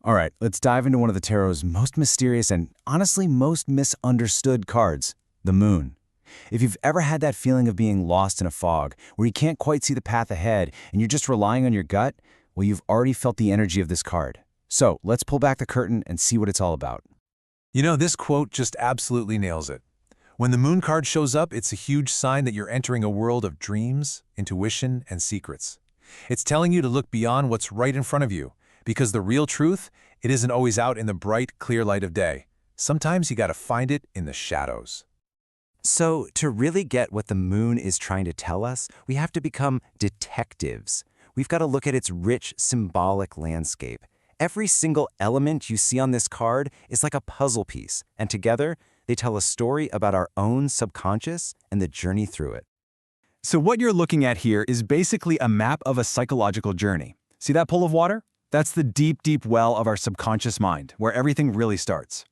All right, let's dive into one of the tarot's most mysterious and honestly most misunderstood cards, the moon. If you've ever had that feeling of being lost in a fog, where you can't quite see the path ahead and you're just relying on your gut, well, you've already felt the energy of this card. So let's pull back the curtain and see what it's all about. You know, this quote just absolutely nails it. When the moon card shows up, it's a huge sign that you're entering a world of dreams, intuition, and secrets. It's telling you to look beyond what's right in front of you, because the real truth, it isn't always out in the bright, clear light of day. Sometimes you gotta find it in the shadows. So, to really get what the moon is trying to tell us, we have to become detectives. We've got to look at its rich, symbolic landscape. Every single element you see on this card is like a puzzle piece, and together, they tell a story about our own subconscious and the journey through it. So what you're looking at here is basically a map of a psychological journey. See that pool of water? That's the deep, deep well of our subconscious mind, where everything really starts.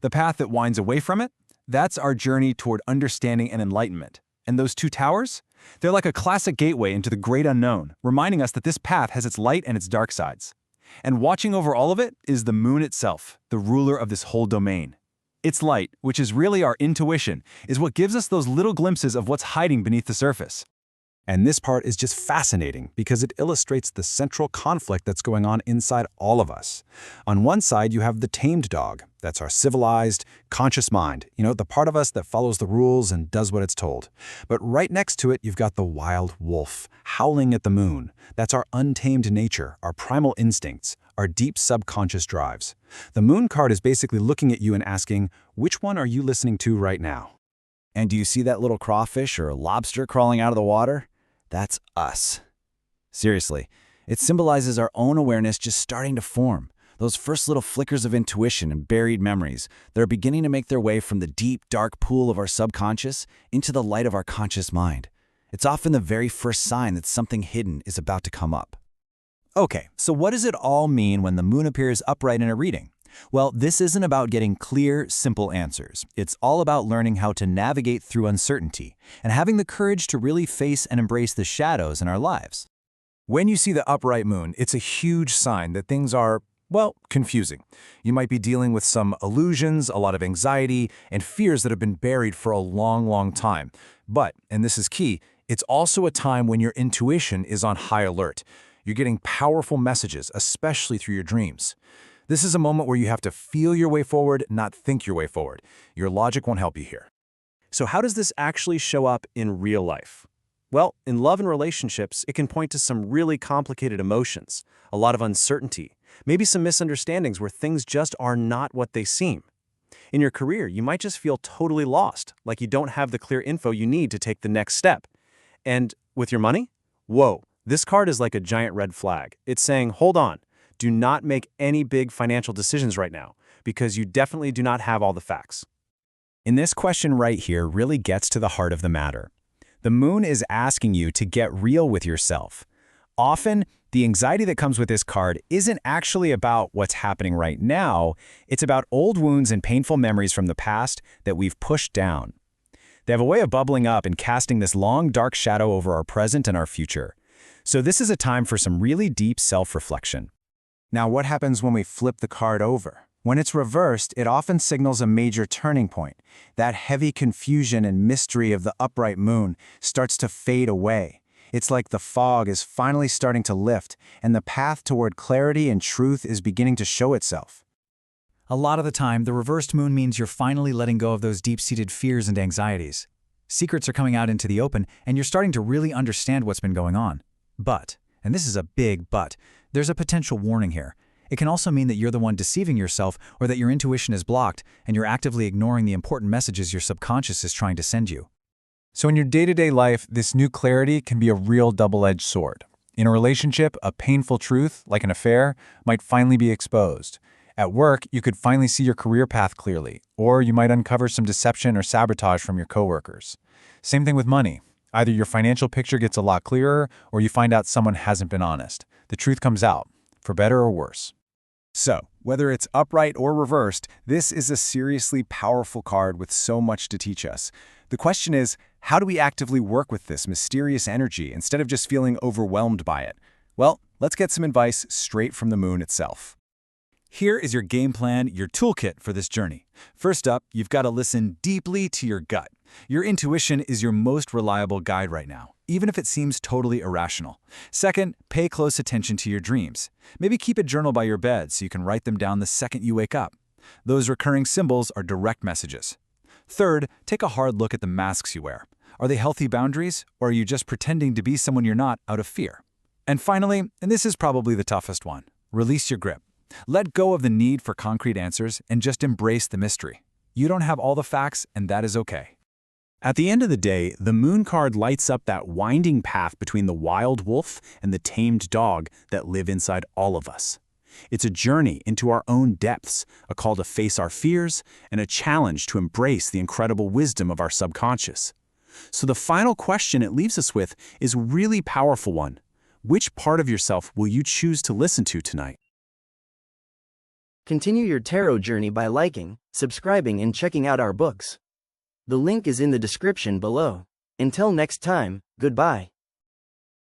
The path that winds away from it, that's our journey toward understanding and enlightenment. And those two towers? They're like a classic gateway into the great unknown, reminding us that this path has its light and its dark sides. And watching over all of it is the moon itself, the ruler of this whole domain. Its light, which is really our intuition, is what gives us those little glimpses of what's hiding beneath the surface. And this part is just fascinating because it illustrates the central conflict that's going on inside all of us. On one side, you have the tamed dog. That's our civilized, conscious mind, the part of us that follows the rules and does what it's told. But right next to it, you've got the wild wolf, howling at the moon. That's our untamed nature, our primal instincts, our deep subconscious drives. The moon card is basically looking at you and asking, which one are you listening to right now? And do you see that little crawfish or lobster crawling out of the water? That's us. Seriously, it symbolizes our own awareness just starting to form. Those first little flickers of intuition and buried memories that are beginning to make their way from the deep, dark pool of our subconscious into the light of our conscious mind. It's often the very first sign that something hidden is about to come up. Okay, so what does it all mean when the moon appears upright in a reading? Well, this isn't about getting clear, simple answers. It's all about learning how to navigate through uncertainty and having the courage to really face and embrace the shadows in our lives. When you see the upright moon, it's a huge sign that things are, confusing. You might be dealing with some illusions, a lot of anxiety, and fears that have been buried for a long, long time. But, and this is key, it's also a time when your intuition is on high alert. You're getting powerful messages, especially through your dreams. This is a moment where you have to feel your way forward, not think your way forward. Your logic won't help you here. So how does this actually show up in real life? Well, in love and relationships, it can point to some really complicated emotions, a lot of uncertainty, maybe some misunderstandings where things just are not what they seem. In your career, you might just feel totally lost, like you don't have the clear info you need to take the next step. And with your money? Whoa, this card is like a giant red flag. It's saying, hold on. Do not make any big financial decisions right now, because you definitely do not have all the facts. And this question right here really gets to the heart of the matter. The moon is asking you to get real with yourself. Often, the anxiety that comes with this card isn't actually about what's happening right now. It's about old wounds and painful memories from the past that we've pushed down. They have a way of bubbling up and casting this long, dark shadow over our present and our future. So this is a time for some really deep self-reflection. Now, what happens when we flip the card over? When it's reversed, it often signals a major turning point. That heavy confusion and mystery of the upright moon starts to fade away. It's like the fog is finally starting to lift, and the path toward clarity and truth is beginning to show itself. A lot of the time, the reversed moon means you're finally letting go of those deep-seated fears and anxieties. Secrets are coming out into the open, and you're starting to really understand what's been going on. But, and this is a big but, there's a potential warning here. It can also mean that you're the one deceiving yourself or that your intuition is blocked and you're actively ignoring the important messages your subconscious is trying to send you. So in your day-to-day life, this new clarity can be a real double-edged sword. In a relationship, a painful truth, like an affair, might finally be exposed. At work, you could finally see your career path clearly, or you might uncover some deception or sabotage from your coworkers. Same thing with money. Either your financial picture gets a lot clearer, or you find out someone hasn't been honest. The truth comes out, for better or worse. So, whether it's upright or reversed, this is a seriously powerful card with so much to teach us. The question is, how do we actively work with this mysterious energy instead of just feeling overwhelmed by it? Well, let's get some advice straight from the moon itself. Here is your game plan, your toolkit for this journey. First up, you've got to listen deeply to your gut. Your intuition is your most reliable guide right now, even if it seems totally irrational. Second, pay close attention to your dreams. Maybe keep a journal by your bed so you can write them down the second you wake up. Those recurring symbols are direct messages. Third, take a hard look at the masks you wear. Are they healthy boundaries, or are you just pretending to be someone you're not out of fear? And finally, and this is probably the toughest one, release your grip. Let go of the need for concrete answers and just embrace the mystery. You don't have all the facts, and that is okay. At the end of the day, the moon card lights up that winding path between the wild wolf and the tamed dog that live inside all of us. It's a journey into our own depths, a call to face our fears, and a challenge to embrace the incredible wisdom of our subconscious. So the final question it leaves us with is a really powerful one. Which part of yourself will you choose to listen to tonight? Continue your tarot journey by liking, subscribing, and checking out our books. The link is in the description below. Until next time, goodbye.